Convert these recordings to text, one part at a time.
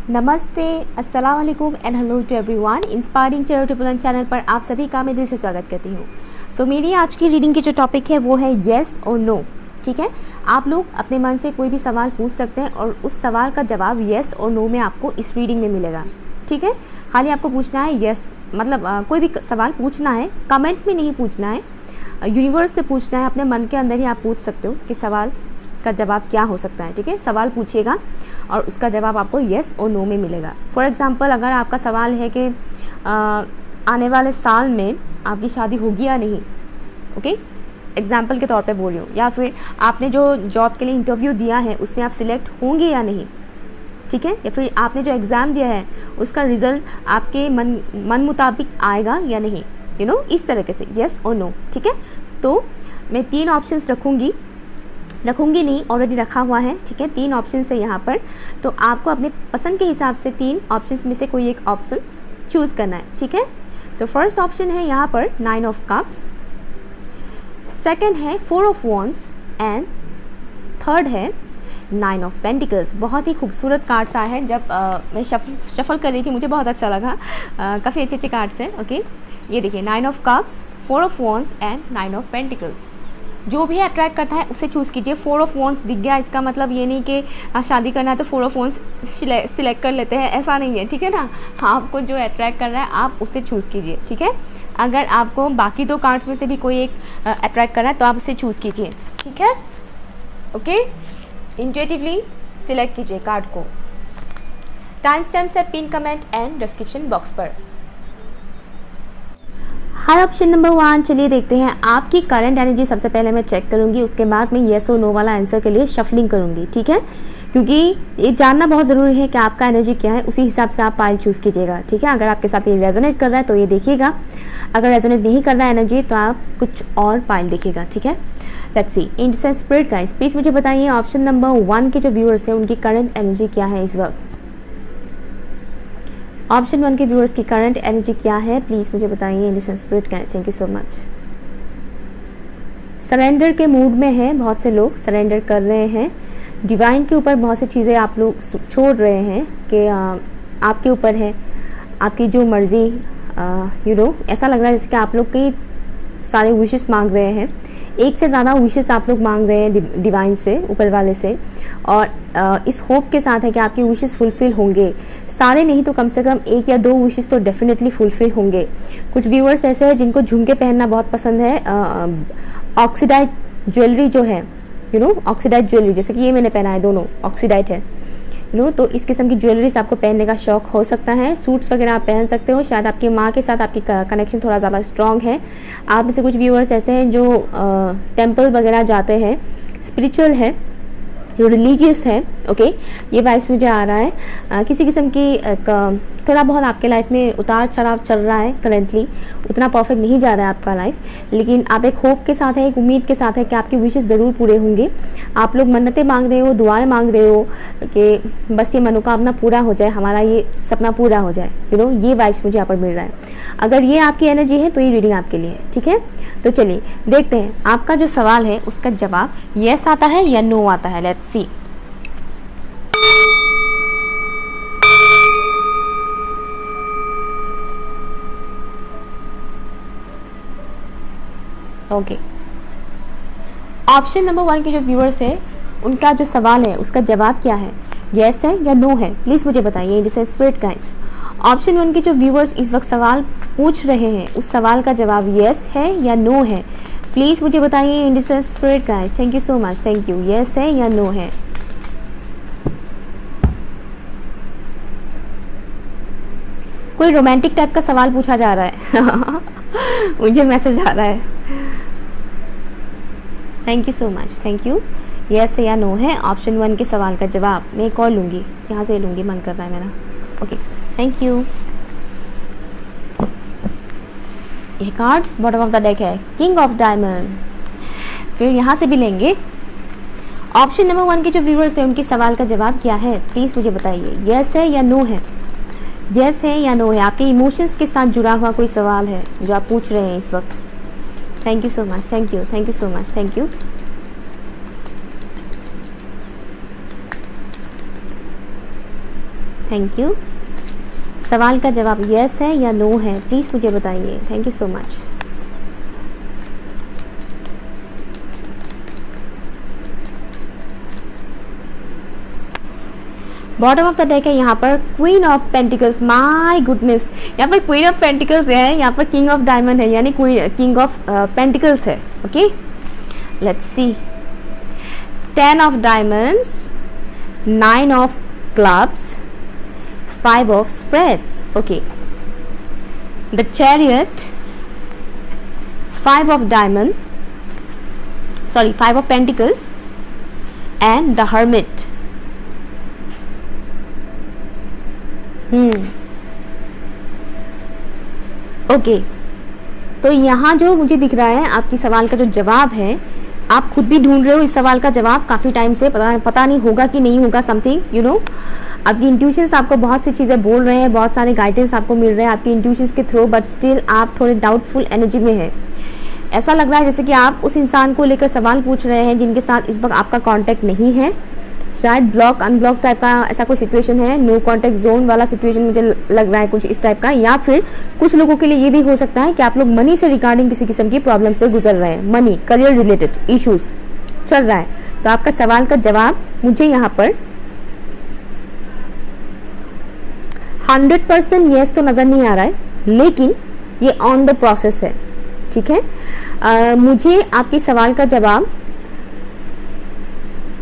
नमस्ते, अस्सलाम वालेकुम and hello to everyone. Inspiring tarot to Buland channel पर आप सभी का मैं दिल से स्वागत करती हूँ। सो मेरी आज की रीडिंग की जो टॉपिक है वो है येस और नो। ठीक है, आप लोग अपने मन से कोई भी सवाल पूछ सकते हैं और उस सवाल का जवाब येस और नो में आपको इस रीडिंग में मिलेगा। ठीक है, खाली आपको पूछना है येस, मतलब कोई भी सवाल पूछना है, कमेंट में नहीं पूछना है, यूनिवर्स से पूछना है, अपने मन के अंदर ही आप पूछ सकते हो कि सवाल का जवाब क्या हो सकता है। ठीक है, सवाल पूछिएगा और उसका जवाब आपको येस और नो में मिलेगा। फॉर एग्ज़ाम्पल, अगर आपका सवाल है कि आने वाले साल में आपकी शादी होगी या नहीं, ओके, एग्जाम्पल के तौर पे बोल रही हूँ, या फिर आपने जो जॉब के लिए इंटरव्यू दिया है उसमें आप सिलेक्ट होंगे या नहीं, ठीक है, या फिर आपने जो एग्ज़ाम दिया है उसका रिज़ल्ट आपके मन मुताबिक आएगा या नहीं, इस तरीके से येस और नो। ठीक है, तो मैं 3 ऑप्शंस रखूँगी नहीं, ऑलरेडी रखा हुआ है। ठीक है, 3 ऑप्शन है यहाँ पर, तो आपको अपने पसंद के हिसाब से 3 ऑप्शंस में से कोई एक ऑप्शन चूज़ करना है। ठीक है, तो फर्स्ट ऑप्शन है यहाँ पर 9 ऑफ कप्स, सेकंड है 4 ऑफ वॉन्ड्स एंड थर्ड है 9 ऑफ पेंटिकल्स। बहुत ही खूबसूरत कार्ड्स आए हैं। जब मैं शफल कर रही थी मुझे बहुत अच्छा लगा, काफ़ी अच्छे कार्ड्स हैं। ओके, ये देखिए 9 of cups, 4 of wands and 9 of pentacles. जो भी अट्रैक्ट करता है उसे चूज़ कीजिए। 4 ऑफ वॉन्ड्स दिख गया, इसका मतलब ये नहीं कि शादी करना है तो 4 ऑफ वॉन्ड्स सिलेक्ट कर लेते हैं, ऐसा नहीं है। ठीक है ना, आपको जो अट्रैक्ट कर रहा है आप उसे चूज़ कीजिए। ठीक है, अगर आपको बाकी 2 कार्ड्स में से भी कोई एक अट्रैक्ट कर रहा है तो आप उसे चूज़ कीजिए। ठीक है, ओके, इंट्यूटिवली सिलेक्ट कीजिए कार्ड को। टाइम स्टैम्प है pin comment and description box पर। हाई ऑप्शन नंबर 1, चलिए देखते हैं आपकी करंट एनर्जी। सबसे पहले मैं चेक करूंगी, उसके बाद मैं येस और नो वाला आंसर के लिए शफलिंग करूंगी। ठीक है, क्योंकि ये जानना बहुत ज़रूरी है कि आपका एनर्जी क्या है, उसी हिसाब से आप पाइल चूज़ कीजिएगा। ठीक है, अगर आपके साथ ये रेजोनेट कर रहा है तो ये देखिएगा, अगर रेजोनेट नहीं कर रहा है एनर्जी तो आप कुछ और पाइल देखिएगा। ठीक है, let's see. Indian spirit guys, please मुझे बताइए ऑप्शन नंबर 1 के जो व्यूअर्स हैं उनकी करंट एनर्जी क्या है इस वक्त। ऑप्शन 1 के व्यूअर्स की करंट एनर्जी क्या है, प्लीज़ मुझे बताइए। Indian spirit guys, thank you so much. Surrender के मूड में है, बहुत से लोग सरेंडर कर रहे हैं डिवाइन के ऊपर। बहुत सी चीज़ें आप लोग छोड़ रहे हैं कि आपके ऊपर है, आपकी जो मर्ज़ी। ऐसा लग रहा है जैसे कि आप लोग कई सारे विशेस मांग रहे हैं, एक से ज़्यादा विशेस आप लोग मांग रहे हैं डिवाइन से, ऊपर वाले से, और इस होप के साथ है कि आपके विशेस फुलफिल होंगे। सारे नहीं तो कम से कम 1 या 2 विशेस तो डेफिनेटली फुलफिल होंगे। कुछ व्यूअर्स ऐसे हैं जिनको झुमके पहनना बहुत पसंद है, ऑक्सीडाइज ज्वेलरी जो है, ऑक्सीडाइज ज्वेलरी, जैसे कि ये मैंने पहना है, दोनों ऑक्सीडाइज है, तो इस किस्म की ज्वेलरीज आपको पहनने का शौक हो सकता है। सूट्स वगैरह आप पहन सकते हो। शायद आपकी माँ के साथ आपकी कनेक्शन थोड़ा ज़्यादा स्ट्रॉन्ग है। आप में से कुछ व्यूअर्स ऐसे हैं जो टेम्पल वगैरह जाते हैं, स्पिरिचुअल है, रिलीजियस है। ओके, ये वाइस मुझे आ रहा है। किसी किस्म की थोड़ा बहुत आपके लाइफ में उतार चढ़ाव चल रहा है करेंटली, उतना परफेक्ट नहीं जा रहा है आपका लाइफ, लेकिन आप एक होप के साथ है, एक उम्मीद के साथ है कि आपकी विशेस ज़रूर पूरे होंगे। आप लोग मन्नतें मांग रहे हो, दुआएं मांग रहे हो कि बस ये मनोकामना पूरा हो जाए, हमारा ये सपना पूरा हो जाए। ये वाइब्स मुझे यहाँ पर मिल रहा है। अगर ये आपकी एनर्जी है तो ये रीडिंग आपके लिए है। ठीक है, तो चलिए देखते हैं आपका जो सवाल है उसका जवाब येस आता है या नो आता है। Let's see. Okay, option number 1 के जो व्यूअर्स है उनका जो सवाल है उसका जवाब क्या है, येस है या नो है, प्लीज़ मुझे बताइए। इंडियन स्पिरिट गाइस, ऑप्शन 1 के जो व्यूअर्स इस वक्त सवाल पूछ रहे हैं उस सवाल का जवाब येस है या नो है, प्लीज़ मुझे बताइए। Indian spirit guys, thank you so much, thank you. Yes है या नो है। कोई रोमांटिक टाइप का सवाल पूछा जा रहा है मुझे मैसेज आ रहा है। Thank you so much, thank you. Yes है या नो है ऑप्शन 1 के सवाल का जवाब। मैं एक और लूँगी, यहाँ से लूँगी, मन कर रहा है मेरा। Okay, thank you. ये cards bottom of the deck है, किंग ऑफ डायमंड। फिर यहाँ से भी लेंगे। ऑप्शन नंबर 1 के जो व्यूअर्स हैं उनके सवाल का जवाब क्या है, प्लीज़ मुझे बताइए। येस है या नो है, येस है या नो है। आपके इमोशंस के साथ जुड़ा हुआ कोई सवाल है जो आप पूछ रहे हैं इस वक्त। Thank you so much, thank you so much, thank you. Thank you. सवाल का जवाब यस है या नो है, प्लीज़ मुझे बताइए। Thank you so much. Bottom of the deck है यहाँ पर queen of pentacles. My goodness, यहाँ पर क्वीन ऑफ पेंटिकल्स है, यहाँ पर किंग ऑफ डायमंड है, यानी किंग ऑफ पेंटिकल्स है। Okay, let's see. 10 of diamonds, 9 of clubs, 5 of spreads. Okay, the chariot, 5 of diamond, sorry 5 of pentacles and the hermit. Okay, तो यहाँ जो मुझे दिख रहा है आपकी सवाल का जो जवाब है, आप खुद भी ढूंढ रहे हो इस सवाल का जवाब काफ़ी टाइम से, पता नहीं होगा कि नहीं होगा, समथिंग यू नो। आपकी इंट्यूशंस आपको बहुत सी चीज़ें बोल रहे हैं, बहुत सारे गाइडेंस आपको मिल रहे हैं आपकी इंट्यूशंस के थ्रू, बट स्टिल आप थोड़े डाउटफुल एनर्जी में है। ऐसा लग रहा है जैसे कि आप उस इंसान को लेकर सवाल पूछ रहे हैं जिनके साथ इस वक्त आपका कॉन्टैक्ट नहीं है। शायद ब्लॉक अनब्लॉक टाइप का ऐसा कोई सिचुएशन है, नो कॉन्टैक्ट जोन वाला सिचुएशन मुझे लग रहा है कुछ इस टाइप का। या फिर कुछ लोगों के लिए ये भी हो सकता है कि आप लोग मनी से रिगार्डिंग किसी किस्म की प्रॉब्लम से गुजर रहे हैं, मनी करियर रिलेटेड इश्यूज चल रहा है। तो आपका सवाल का जवाब मुझे यहाँ पर 100% यस तो नज़र नहीं आ रहा है, लेकिन ये ऑन द प्रोसेस है। ठीक है, मुझे आपके सवाल का जवाब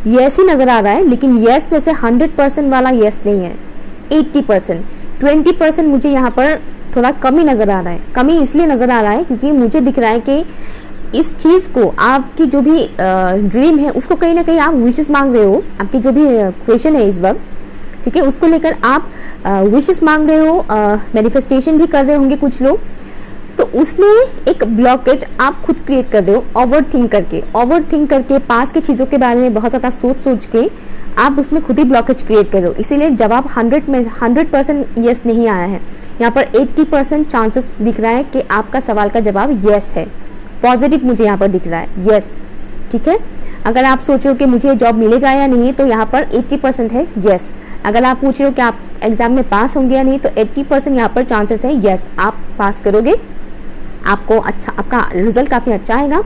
यस ही नज़र आ रहा है, लेकिन यस में से 100% वाला यस नहीं है, 80%, 20% मुझे यहाँ पर थोड़ा कमी नज़र आ रहा है। कमी इसलिए नज़र आ रहा है क्योंकि मुझे दिख रहा है कि इस चीज़ को, आपकी जो भी ड्रीम है उसको कहीं ना कहीं आप विशेस मांग रहे हो, आपकी जो भी क्वेश्चन है इस वक्त, ठीक है, उसको लेकर आप विशेस मांग रहे हो, मैनिफेस्टेशन भी कर रहे होंगे कुछ लोग। तो उसमें एक ब्लॉकेज आप खुद क्रिएट कर रहे हो, ओवर थिंक करके पास की चीज़ों के बारे में बहुत ज़्यादा सोच के आप उसमें खुद ही ब्लॉकेज क्रिएट कर रहे हो। इसीलिए जवाब 100% यस नहीं आया है। यहाँ पर 80% चांसेस दिख रहा है कि आपका सवाल का जवाब यस है, पॉजिटिव मुझे यहाँ पर दिख रहा है, यस। ठीक है, अगर आप सोच रहे हो कि मुझे जॉब मिलेगा या नहीं, तो यहाँ पर 80% है यस। अगर आप पूछ रहे हो कि आप एग्जाम में पास होंगे या नहीं, तो 80% यहाँ पर चांसेस है यस, आप पास करोगे, आपको अच्छा, आपका रिजल्ट काफ़ी अच्छा आएगा।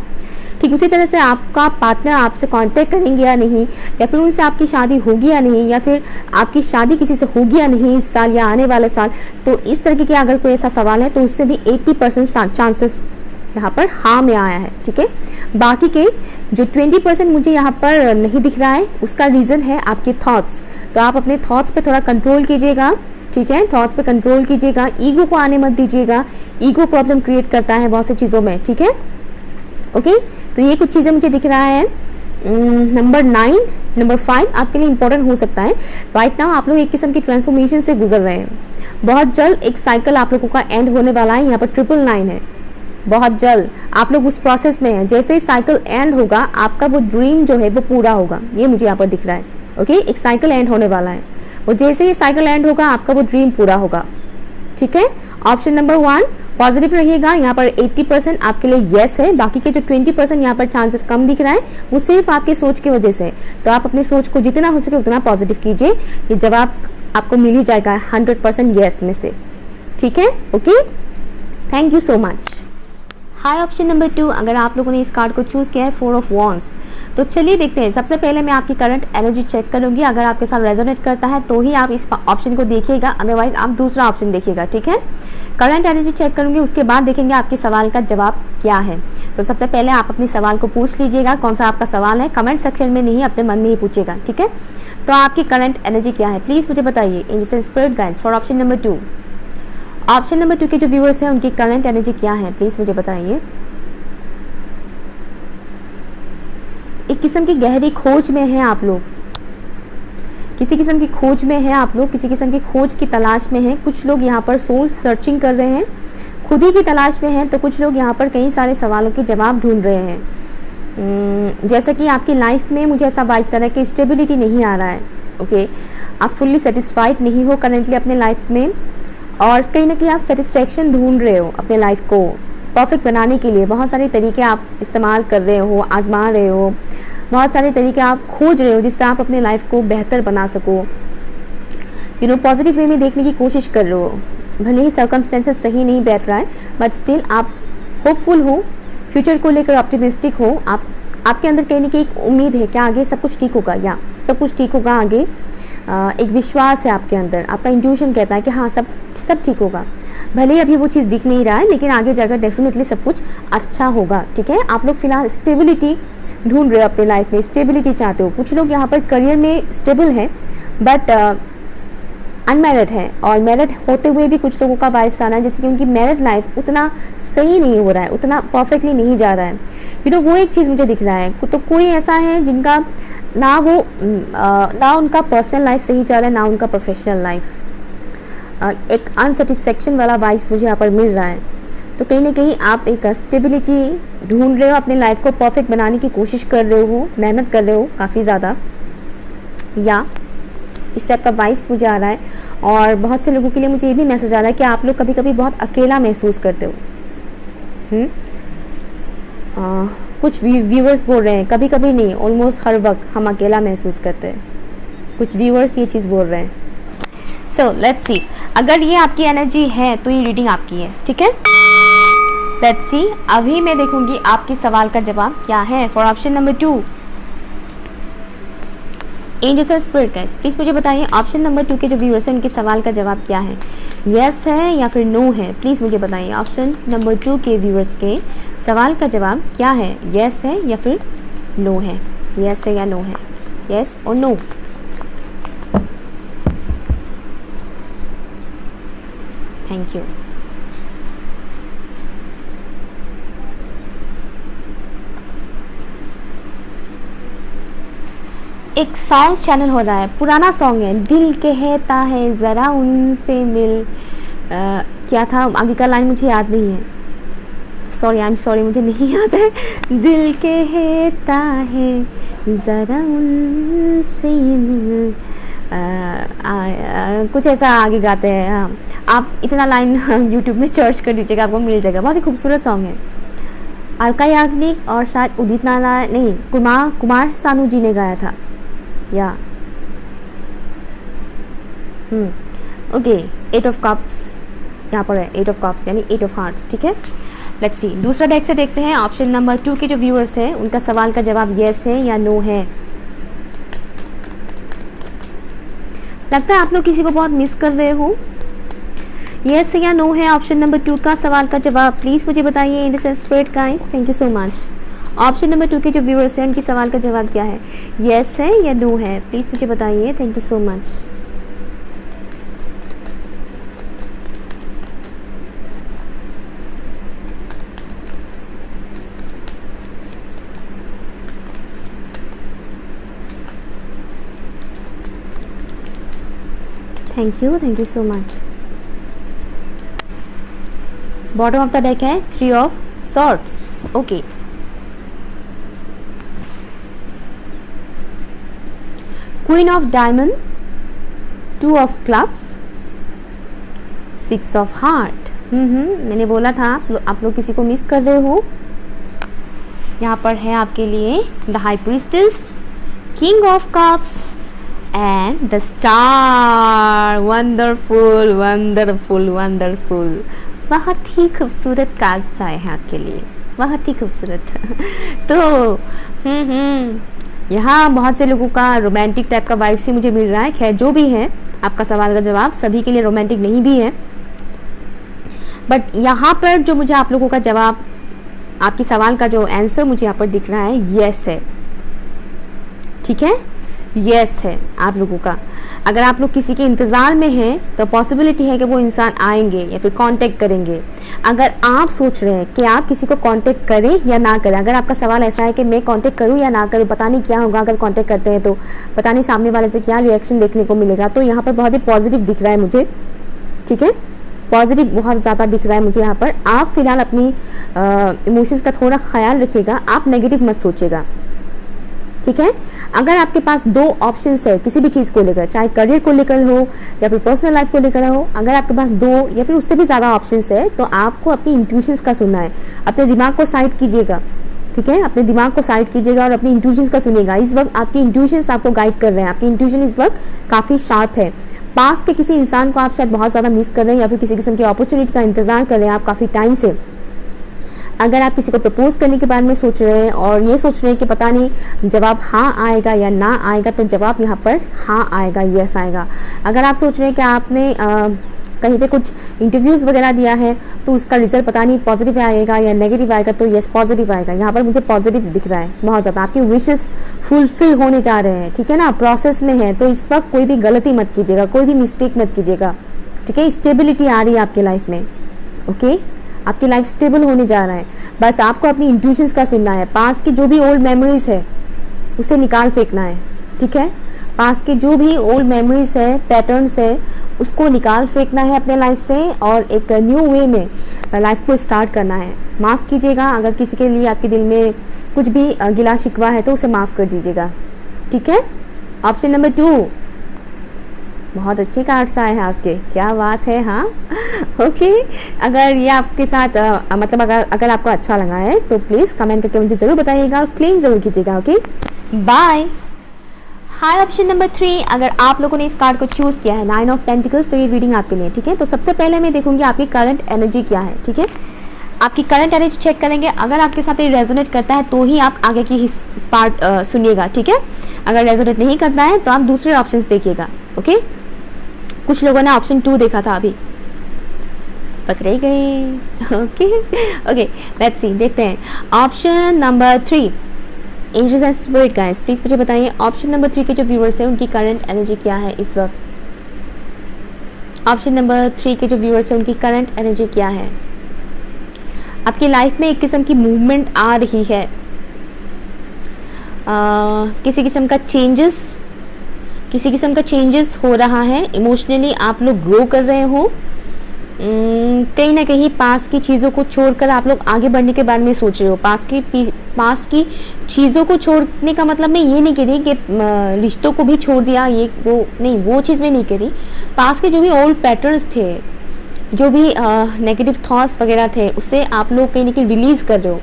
ठीक उसी तरह से आपका पार्टनर आपसे कांटेक्ट करेंगे या नहीं, या फिर उनसे आपकी शादी होगी या नहीं, या फिर आपकी शादी किसी से होगी या नहीं इस साल या आने वाले साल, तो इस तरीके के अगर कोई ऐसा सवाल है तो उससे भी 80% चांसेस यहाँ पर हाँ में आया है। ठीक है, बाकी के जो 20% मुझे यहाँ पर नहीं दिख रहा है, उसका रीज़न है आपके थॉट्स। तो आप अपने थॉट्स पे थोड़ा कंट्रोल कीजिएगा। ठीक है, थॉट्स पे कंट्रोल कीजिएगा, ईगो को आने मत दीजिएगा, ईगो प्रॉब्लम क्रिएट करता है बहुत सी चीज़ों में। ठीक है, ओके, तो ये कुछ चीज़ें मुझे दिख रहा है। नंबर 9, नंबर 5 आपके लिए इंपॉर्टेंट हो सकता है। राइट नाउ आप लोग एक किस्म की ट्रांसफॉर्मेशन से गुजर रहे हैं। बहुत जल्द एक साइकिल आप लोगों का एंड होने वाला है। यहाँ पर 999 है, बहुत जल्द आप लोग उस प्रोसेस में हैं। जैसे ही साइकिल एंड होगा, आपका वो ड्रीम जो है वो पूरा होगा, ये मुझे यहाँ पर दिख रहा है। ओके, एक साइकिल एंड होने वाला है, और जैसे ही साइकिल एंड होगा आपका वो ड्रीम पूरा होगा। ठीक है, ऑप्शन नंबर 1 पॉजिटिव रहिएगा। यहाँ पर 80% आपके लिए यस है, बाकी के जो 20% यहाँ पर चांसेस कम दिख रहा है, वो सिर्फ आपकी सोच की वजह से है। तो आप अपनी सोच को जितना हो सके उतना पॉजिटिव कीजिए, ये जवाब आपको मिल ही जाएगा 100% यस में से। ठीक है, okay, thank you so much. High option number 2, अगर आप लोगों ने इस कार्ड को चूज़ किया है 4 ऑफ वॉन्ड्स, तो चलिए देखते हैं। सबसे पहले मैं आपकी करंट एनर्जी चेक करूंगी, अगर आपके साथ रेजोनेट करता है तो ही आप इस ऑप्शन को देखिएगा, अदरवाइज आप दूसरा ऑप्शन देखिएगा। ठीक है, करंट एनर्जी चेक करूंगी, उसके बाद देखेंगे आपके सवाल का जवाब क्या है। तो सबसे पहले आप अपने सवाल को पूछ लीजिएगा, कौन सा आपका सवाल है, कमेंट सेक्शन में नहीं, अपने मन में ही पूछेगा। ठीक है, तो आपकी करंट एनर्जी क्या है प्लीज़ मुझे बताइए। In spirit guides for option number 2, option number 2 के जो व्यूअर्स हैं उनकी करंट एनर्जी क्या है प्लीज़ मुझे बताइए। एक किस्म की गहरी खोज में है आप लोग, किसी किस्म की खोज में है आप लोग, किसी किस्म की खोज की तलाश में है। कुछ लोग यहाँ पर सोल सर्चिंग कर रहे हैं, खुद ही की तलाश में हैं, तो कुछ लोग यहाँ पर कई सारे सवालों के जवाब ढूंढ रहे हैं। जैसा कि आपकी लाइफ में मुझे ऐसा वाइब्स आ रहा है कि स्टेबिलिटी नहीं आ रहा है। ओके, आप फुल्ली सेटिस्फाइड नहीं हो करेंटली अपने लाइफ में, और कहीं ना कहीं आप सेटिस्फेक्शन ढूंढ रहे हो अपने लाइफ को परफेक्ट बनाने के लिए। बहुत सारे तरीके आप इस्तेमाल कर रहे हो, आजमा रहे हो, बहुत सारे तरीके आप खोज रहे हो जिससे आप अपने लाइफ को बेहतर बना सको। पॉजिटिव वे में देखने की कोशिश कर रहे हो। भले ही सर्कमस्टेंसेस सही नहीं बैठ रहा है, बट स्टिल आप होपफुल हो, फ्यूचर को लेकर ऑप्टिमिस्टिक हो। आपके अंदर कहीं ना कहीं एक उम्मीद है कि आगे सब कुछ ठीक होगा, या सब कुछ ठीक होगा आगे। एक विश्वास है आपके अंदर, आपका इंट्यूशन कहता है कि हाँ सब ठीक होगा। भले ही अभी वो चीज़ दिख नहीं रहा है, लेकिन आगे जाकर डेफिनेटली सब कुछ अच्छा होगा। ठीक है, आप लोग फिलहाल स्टेबिलिटी ढूंढ रहे हो अपने लाइफ में, स्टेबिलिटी चाहते हो। कुछ लोग यहाँ पर करियर में स्टेबल हैं बट अनमैरिड है, और मैरिड होते हुए भी कुछ लोगों का वाइफ्स आना है जैसे कि उनकी मैरिड लाइफ उतना सही नहीं हो रहा है, उतना परफेक्टली नहीं जा रहा है। वो एक चीज़ मुझे दिख रहा है। तो कोई ऐसा है जिनका ना उनका पर्सनल लाइफ सही जा रहा है, ना उनका प्रोफेशनल लाइफ। एक अनसेटिस्फेक्शन वाला वाइब्स मुझे यहाँ पर मिल रहा है। तो कहीं ना कहीं आप एक स्टेबिलिटी ढूंढ रहे हो, अपने लाइफ को परफेक्ट बनाने की कोशिश कर रहे हो, मेहनत कर रहे हो काफ़ी ज़्यादा, या इस टाइप का वाइब्स मुझे आ रहा है। और बहुत से लोगों के लिए मुझे ये भी मैसेज आ रहा है कि आप लोग कभी कभी बहुत अकेला महसूस करते हो। कुछ व्यूअर्स बोल रहे हैं कभी कभी नहीं, ऑलमोस्ट हर वक्त हम अकेला महसूस करते हैं। कुछ व्यूअर्स ये चीज़ बोल रहे हैं। सो लेट्स सी, अगर ये आपकी एनर्जी है तो ये रीडिंग आपकी है। ठीक है, लेट्स सी। अभी मैं देखूंगी आपके सवाल का जवाब क्या है for option number 2। Angels and spirit guys, please मुझे बताइए ऑप्शन नंबर 2 के जो व्यूअर्स हैं उनके सवाल का जवाब क्या है, यस है या फिर नो है। प्लीज़ मुझे बताइए ऑप्शन नंबर 2 के व्यूअर्स के सवाल का जवाब क्या है, यस है या फिर नो है। यस है या नो है, यस और नो। Thank you. एक सॉन्ग चैनल हो रहा है, पुराना सॉन्ग है, दिल कहता है ज़रा उनसे मिल। क्या था आगे का लाइन मुझे याद नहीं है, सॉरी आई एम सॉरी, मुझे नहीं याद है। दिल कहता है ज़रा उनसे मिल, कुछ ऐसा आगे गाते हैं। हाँ, आप इतना लाइन यूट्यूब में सर्च कर लीजिएगा, आपको मिल जाएगा। बहुत ही खूबसूरत सॉन्ग है। अलका याग्निक और शायद उदित नारायण नहीं, कुमार सानू जी ने गाया था, या ओके। 8 ऑफ कप्स यहाँ पर है, 8 ऑफ कप्स यानी 8 ऑफ हार्ट्स। ठीक है, लेट्स सी। दूसरा डेक से देखते हैं ऑप्शन नंबर 2 के जो व्यूअर्स हैं उनका सवाल का जवाब यस है या नो है। लगता है आप लोग किसी को बहुत मिस कर रहे हो। यस है या नो है ऑप्शन नंबर 2 का सवाल का जवाब, प्लीज़ मुझे बताइए angels and spirit guys. Thank you so much. Option number 2 के जो व्यूअर्स हैं उनकी सवाल का जवाब क्या है, यस है या नो है, प्लीज़ मुझे बताइए। Thank you so much. Thank you so much. Bottom of the deck है 3 of swords. Okay, queen of diamond, 2 of clubs, 6 of heart. मैंने बोला था आप लोग किसी को मिस कर रहे हो। यहाँ पर है आपके लिए the high priestess, king of cups and the star. Wonderful wonderful wonderful, बहुत ही खूबसूरत कार्ड्स आए हैं आपके लिए, बहुत ही खूबसूरत। तो यहाँ बहुत से लोगों का रोमांटिक टाइप का वाइब से मुझे मिल रहा है। खैर जो भी है, आपका सवाल का जवाब सभी के लिए रोमांटिक नहीं भी है, बट यहाँ पर जो मुझे आप लोगों का जवाब, आपके सवाल का जो आंसर मुझे यहाँ पर दिख रहा है यस है। ठीक है, यस है आप लोगों का। अगर आप लोग किसी के इंतज़ार में हैं तो पॉसिबिलिटी है कि वो इंसान आएंगे या फिर कांटेक्ट करेंगे। अगर आप सोच रहे हैं कि आप किसी को कांटेक्ट करें या ना करें, अगर आपका सवाल ऐसा है कि मैं कांटेक्ट करूं या ना करूं, पता नहीं क्या होगा अगर कांटेक्ट करते हैं तो, पता नहीं सामने वाले से क्या रिएक्शन देखने को मिलेगा, तो यहाँ पर बहुत ही पॉजिटिव दिख रहा है मुझे। ठीक है, पॉजिटिव बहुत ज़्यादा दिख रहा है मुझे यहाँ पर। आप फिलहाल अपनी इमोशंस का थोड़ा ख्याल रखिएगा, आप नेगेटिव मत सोचिएगा। ठीक है, अगर आपके पास 2 ऑप्शंस है किसी भी चीज़ को लेकर, चाहे करियर को लेकर हो या फिर पर्सनल लाइफ को लेकर हो, अगर आपके पास 2 या फिर उससे भी ज़्यादा ऑप्शंस है तो आपको अपनी इंट्यूशंस का सुनना है। अपने दिमाग को साइड कीजिएगा, ठीक है, अपने दिमाग को साइड कीजिएगा और अपनी इंट्यूशंस का सुनिएगा। इस वक्त आपकी इंट्यूशंस आपको गाइड कर रहे हैं, आपकी इंट्यूशन इस वक्त काफ़ी शार्प है। पास्ट के किसी इंसान को आप शायद बहुत ज़्यादा मिस कर रहे हैं या फिर किसी किस्म की अपॉर्चुनिटी का इंतजार कर रहे हैं आप काफ़ी टाइम से। अगर आप किसी को प्रपोज करने के बारे में सोच रहे हैं और ये सोच रहे हैं कि पता नहीं जवाब हाँ आएगा या ना आएगा, तो जवाब यहाँ पर हाँ आएगा, यस आएगा। अगर आप सोच रहे हैं कि आपने कहीं पे कुछ इंटरव्यूज़ वगैरह दिया है तो उसका रिजल्ट पता नहीं पॉजिटिव आएगा या नेगेटिव आएगा, तो यस पॉजिटिव आएगा। यहाँ पर मुझे पॉजिटिव दिख रहा है बहुत ज़्यादा, आपकी विशेस फुलफिल होने जा रहे हैं, ठीक है ना, प्रोसेस में है। तो इस वक्त कोई भी गलती मत कीजिएगा, कोई भी मिस्टेक मत कीजिएगा, ठीक है। स्टेबिलिटी आ रही है आपकी लाइफ में, ओके, आपकी लाइफ स्टेबल होने जा रहा है। बस आपको अपनी इंट्यूशंस का सुनना है। पास की जो भी ओल्ड मेमोरीज है उसे निकाल फेंकना है, ठीक है। पास की जो भी ओल्ड मेमोरीज है, पैटर्न्स है, उसको निकाल फेंकना है अपने लाइफ से और एक न्यू वे में लाइफ को स्टार्ट करना है। माफ़ कीजिएगा अगर किसी के लिए आपके दिल में कुछ भी गिला शिकवा है तो उसे माफ़ कर दीजिएगा, ठीक है। ऑप्शन नंबर 2, बहुत अच्छे कार्ड्स आए हैं आपके, क्या बात है। हाँ ओके, अगर ये आपके साथ मतलब अगर आपको अच्छा लगा है तो प्लीज़ कमेंट करके मुझे ज़रूर बताइएगा और क्लेम ज़रूर कीजिएगा, ओके बाय। हाय, ऑप्शन नंबर 3, अगर आप लोगों ने इस कार्ड को चूज़ किया है 9 ऑफ पेंटिकल्स, तो ये रीडिंग आपके लिए, ठीक है। तो सबसे पहले मैं देखूंगी आपकी करंट एनर्जी क्या है, ठीक है। आपकी करंट एनर्जी चेक करेंगे, अगर आपके साथ ये रेजोनेट करता है तो ही आप आगे की पार्ट सुनिएगा, ठीक है। अगर रेजोनेट नहीं करता है तो आप दूसरे ऑप्शंस देखिएगा, ओके। कुछ लोगों ने ऑप्शन 2 देखा था, अभी पकड़े गए, ओके ओके, लेट्स सी, देखते हैं option number 3। Angels and spirit guys, please मुझे बताइए ऑप्शन नंबर 3 के जो व्यूअर्स हैं उनकी करंट एनर्जी क्या है इस वक्त। ऑप्शन नंबर 3 के जो व्यूअर्स हैं उनकी करंट एनर्जी क्या है। आपकी लाइफ में एक किस्म की मूवमेंट आ रही है, किसी किस्म का चेंजेस हो रहा है। इमोशनली आप लोग ग्रो कर रहे हो, कहीं ना कहीं पास की चीज़ों को छोड़कर आप लोग आगे बढ़ने के बारे में सोच रहे हो। पास की चीज़ों को छोड़ने का मतलब मैं ये नहीं कह रही कि रिश्तों को भी छोड़ दिया, ये वो नहीं, वो चीज़ मैं नहीं कह रही। पास के जो भी ओल्ड पैटर्न्स थे, जो भी नेगेटिव थॉट्स वगैरह थे, उससे आप लोग कहीं ना कहीं रिलीज़ कर रहे हो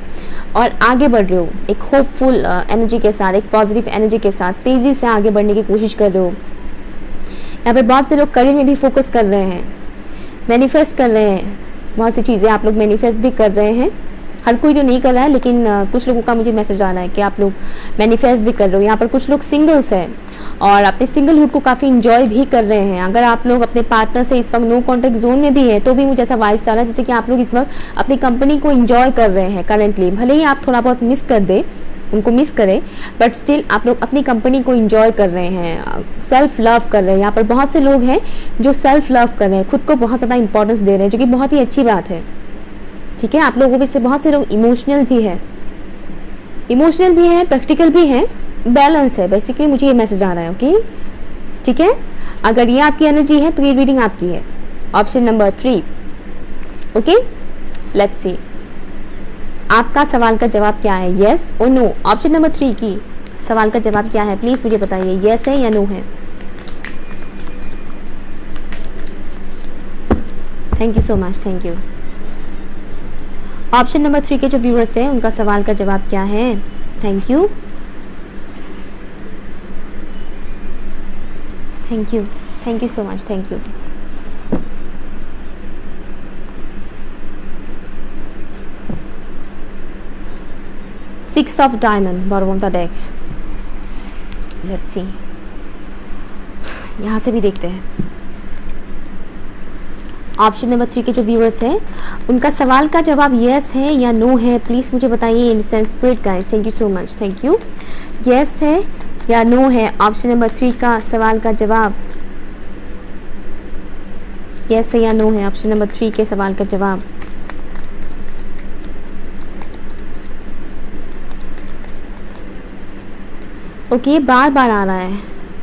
और आगे बढ़ रहे हो एक होपफुल एनर्जी के साथ, एक पॉजिटिव एनर्जी के साथ तेज़ी से आगे बढ़ने की कोशिश कर रहे हो। यहाँ पे बहुत से लोग करियर में भी फोकस कर रहे हैं, मैनिफेस्ट कर रहे हैं, बहुत सी चीज़ें आप लोग मैनिफेस्ट भी कर रहे हैं। हर कोई तो नहीं कर रहा है, लेकिन कुछ लोगों का मुझे मैसेज आ रहा है कि आप लोग मैनिफेस्ट भी कर रहे हो। यहाँ पर कुछ लोग सिंगल्स हैं और अपने सिंगलहुड को काफ़ी इंजॉय भी कर रहे हैं। अगर आप लोग अपने पार्टनर से इस वक्त नो कॉन्टेक्ट जोन में भी है तो भी मुझे ऐसा वाइब्स आ रहा है जैसे कि आप लोग इस वक्त अपनी कंपनी को इंजॉय कर रहे हैं करंटली। भले ही आप थोड़ा बहुत मिस कर दे, उनको मिस करें, बट स्टिल आप लोग अपनी कंपनी को इंजॉय कर रहे हैं, सेल्फ लव कर रहे हैं। यहाँ पर बहुत से लोग हैं जो सेल्फ लव कर रहे हैं, खुद को बहुत ज़्यादा इंपॉर्टेंस दे रहे हैं, जो कि बहुत ही अच्छी बात है, ठीक है। आप लोगों में से बहुत से लोग इमोशनल भी है, प्रैक्टिकल भी है, बैलेंस है, बेसिकली मुझे ये मैसेज आ रहा है, ओके ठीक है। अगर ये आपकी एनर्जी है तो ये रीडिंग आपकी है, option number 3, okay. Let's see आपका सवाल का जवाब क्या है, येस और नो। ऑप्शन नंबर 3 की सवाल का जवाब क्या है, प्लीज मुझे बताइए, येस है या नो है। Thank you so much, thank you. Option number 3 के जो व्यूअर्स हैं उनका सवाल का जवाब क्या है, thank you, thank you, thank you so much, thank you. Six of Diamond, bottom of the deck. Let's see. यहाँ से भी देखते हैं। ऑप्शन नंबर 3 के जो व्यूअर्स हैं उनका सवाल का जवाब यस है या नो है, प्लीज़ मुझे बताइए in spirit guys. Thank you so much, thank you. Yes है या नो है ऑप्शन नंबर 3 का सवाल का जवाब, यस है या नो है ऑप्शन नंबर 3 के सवाल का जवाब। ओके बार बार आ रहा है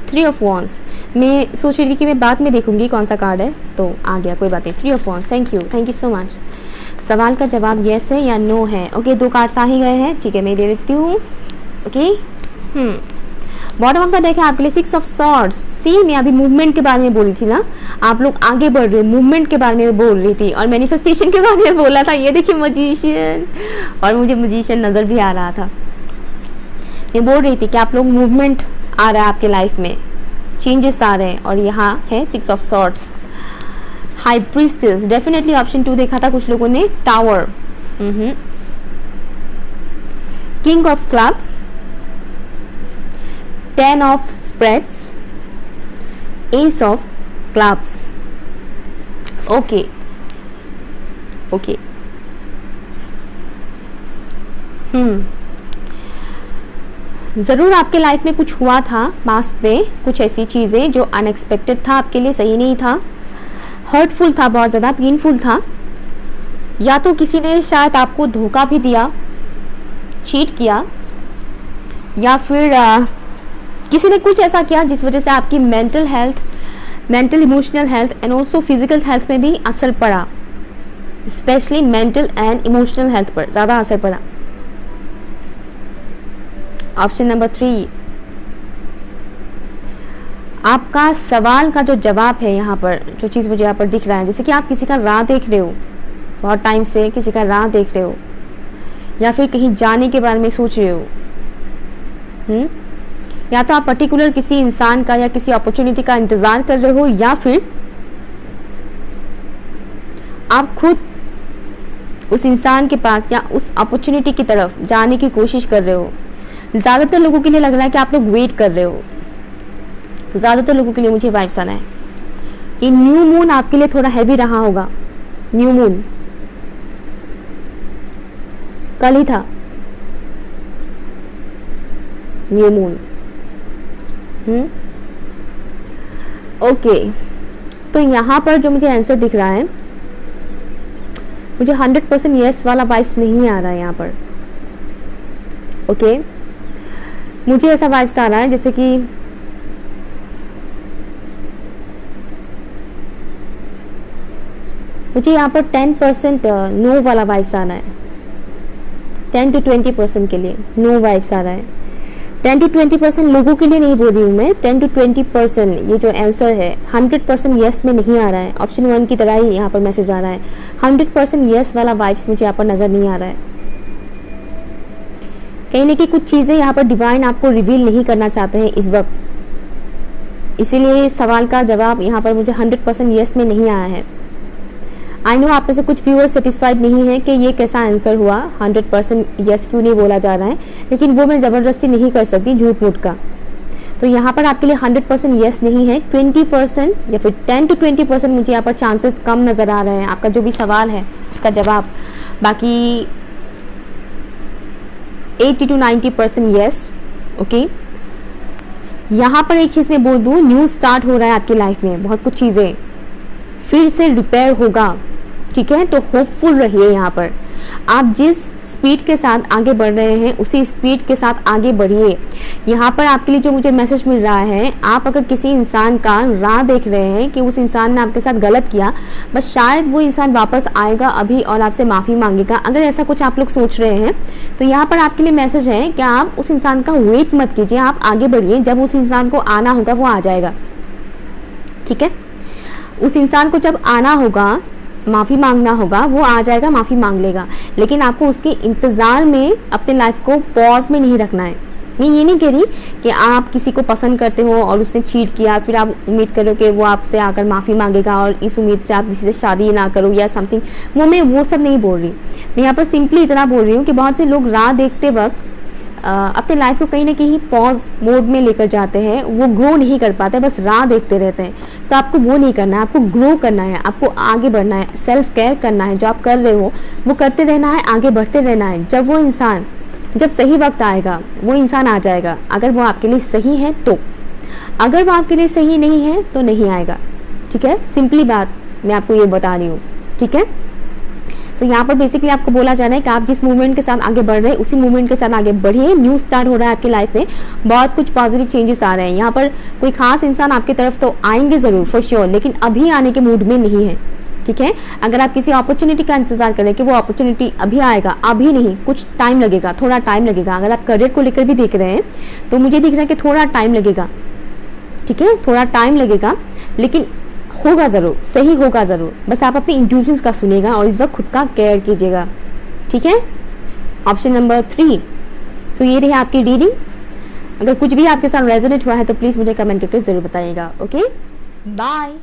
3 ऑफ वॉन्ड्स। मैं सोच रही थी कि मैं बाद में देखूंगी कौन सा कार्ड है, तो आ गया, कोई बात नहीं। 3 of wands, thank you so much. सवाल का जवाब येस है या नो है। ओके 2 कार्ड्स आ ही गए हैं, ठीक है मैं दे देती हूँ। Okay bottom of the deck है आपके लिए 6 ऑफ सॉर्ड्स। सी मैं अभी मूवमेंट के बारे में बोली थी ना, आप लोग आगे बढ़ रहे हो, मूवमेंट के बारे में बोल रही थी और मैनिफेस्टेशन के बारे में बोला था। ये देखिए मजीशियन, और मुझे मजीशियन नज़र भी आ रहा था। मैं बोल रही थी कि आप लोग मूवमेंट आ रहा है आपके लाइफ में, चेंजेस आ रहे हैं, और यहाँ है 6 of swords. High priestess, definitely option 2 देखा था कुछ लोगों ने। Tower, king of clubs, 10 of spreads, S of clubs. Okay okay, ज़रूर आपके लाइफ में कुछ हुआ था पास्ट में, कुछ ऐसी चीज़ें जो अनएक्सपेक्टेड था आपके लिए, सही नहीं था, हर्टफुल था, बहुत ज़्यादा पेनफुल था, या तो किसी ने शायद आपको धोखा भी दिया, चीट किया, या फिर किसी ने कुछ ऐसा किया जिस वजह से आपकी mental health, mental emotional health and also physical health में भी असर पड़ा। Specially mental and emotional health पर ज़्यादा असर पड़ा। ऑप्शन नंबर 3, आपका सवाल का जो जवाब है यहाँ पर, जो चीज़ मुझे यहाँ पर दिख रहा है, जैसे कि आप किसी का राह देख रहे हो, बहुत टाइम से किसी का राह देख रहे हो, या फिर कहीं जाने के बारे में सोच रहे हो, या तो आप पर्टिकुलर किसी इंसान का या किसी अपॉर्चुनिटी का इंतजार कर रहे हो, या फिर आप खुद उस इंसान के पास या उस अपॉर्चुनिटी की तरफ जाने की कोशिश कर रहे हो। ज़्यादातर लोगों के लिए लग रहा है कि आप लोग वेट कर रहे हो। ज़्यादातर लोगों के लिए मुझे वाइब्स आना है कि न्यू मून आपके लिए थोड़ा हैवी रहा होगा। न्यू मून कल ही था, न्यू मून। ओके, तो यहाँ पर जो मुझे आंसर दिख रहा है, मुझे 100% यस वाला वाइब्स नहीं आ रहा है यहाँ पर। ओके, मुझे ऐसा वाइब्स आ रहा है जैसे कि मुझे यहाँ पर 10% नो वाला वाइब्स आ रहा है। 10 to 20% के लिए नो वाइब्स आ रहा है। 10 to 20% लोगों के लिए नहीं बोल रही हूँ मैं, 10 to 20% ये जो आंसर है 100% यस में नहीं आ रहा है। ऑप्शन 1 की तरह ही यहाँ पर मैसेज आ रहा है। 100% यस वाला वाइब्स मुझे यहाँ पर नज़र नहीं आ रहा है। कहीं ना कहीं कुछ चीज़ें यहाँ पर डिवाइन आपको रिवील नहीं करना चाहते हैं इस वक्त, इसीलिए सवाल का जवाब यहाँ पर मुझे 100% यस में नहीं आया है। आई नो आप में से कुछ व्यूअर्स सेटिस्फाइड नहीं है कि ये कैसा आंसर हुआ, 100% यस क्यों नहीं बोला जा रहा है, लेकिन वो मैं ज़बरदस्ती नहीं कर सकती झूठ मूठ का। तो यहाँ पर आपके लिए 100% यस नहीं है, 20% या फिर 10 to 20% मुझे यहाँ पर चांसेस कम नज़र आ रहे हैं आपका जो भी सवाल है उसका जवाब। बाकी 80 to 90% यस। ओके, यहाँ पर एक चीज़ मैं बोल दूँ, न्यू स्टार्ट हो रहा है आपकी लाइफ में, बहुत कुछ चीज़ें फिर से रिपेयर होगा। ठीक है, तो होपफुल रहिए। यहाँ पर आप जिस स्पीड के साथ आगे बढ़ रहे हैं उसी स्पीड के साथ आगे बढ़िए। यहाँ पर आपके लिए जो मुझे मैसेज मिल रहा है, आप अगर किसी इंसान का राह देख रहे हैं कि उस इंसान ने आपके साथ गलत किया, बस शायद वो इंसान वापस आएगा अभी और आपसे माफ़ी मांगेगा, अगर ऐसा कुछ आप लोग सोच रहे हैं तो यहाँ पर आपके लिए मैसेज है कि आप उस इंसान का वेट मत कीजिए, आप आगे बढ़िए। जब उस इंसान को आना होगा वो आ जाएगा। ठीक है, उस इंसान को जब आना होगा, माफ़ी मांगना होगा, वो आ जाएगा, माफ़ी मांग लेगा। लेकिन आपको उसके इंतज़ार में अपने लाइफ को पॉज में नहीं रखना है। मैं ये नहीं कह रही कि आप किसी को पसंद करते हो और उसने चीट किया, फिर आप उम्मीद करो कि वो आपसे आकर माफ़ी मांगेगा और इस उम्मीद से आप किसी से शादी ना करो या समथिंग, मैं वो सब नहीं बोल रही। मैं यहाँ पर सिंपली इतना बोल रही हूँ कि बहुत से लोग राह देखते वक्त अपने लाइफ को कहीं ना कहीं पॉज मोड में लेकर जाते हैं, वो ग्रो नहीं कर पाते, बस राह देखते रहते हैं। तो आपको वो नहीं करना है, आपको ग्रो करना है, आपको आगे बढ़ना है, सेल्फ केयर करना है। जो आप कर रहे हो वो करते रहना है, आगे बढ़ते रहना है। जब वो इंसान, जब सही वक्त आएगा वो इंसान आ जाएगा, अगर वो आपके लिए सही है तो। अगर वो आपके लिए सही नहीं है तो नहीं आएगा। ठीक है, सिंपली बात मैं आपको ये बता रही हूँ। ठीक है, तो यहाँ पर बेसिकली आपको बोला जा रहा है कि आप जिस मूवमेंट के साथ आगे बढ़ रहे हैं उसी मूवमेंट के साथ आगे बढ़िए। न्यू स्टार्ट हो रहा है आपकी लाइफ में, बहुत कुछ पॉजिटिव चेंजेस आ रहे हैं। यहाँ पर कोई खास इंसान आपकी तरफ तो आएंगे ज़रूर फॉर श्योर, लेकिन अभी आने के मूड में नहीं है। ठीक है। अगर आप किसी अपॉर्चुनिटी का इंतजार करें कि वो अपॉर्चुनिटी अभी आएगा, अभी नहीं, कुछ टाइम लगेगा, थोड़ा टाइम लगेगा। अगर आप करियर को लेकर भी देख रहे हैं तो मुझे दिख रहा है कि थोड़ा टाइम लगेगा, ठीक है, थोड़ा टाइम लगेगा, लेकिन होगा ज़रूर, सही होगा ज़रूर। बस आप अपने इंट्यूशंस का सुनेगा और इस वक्त खुद का केयर कीजिएगा, ठीक है। Option number 3। सो ये रही आपकी रीडिंग। अगर कुछ भी आपके साथ रेजोनेट हुआ है तो प्लीज़ मुझे कमेंट करके ज़रूर बताइएगा। Okay, bye.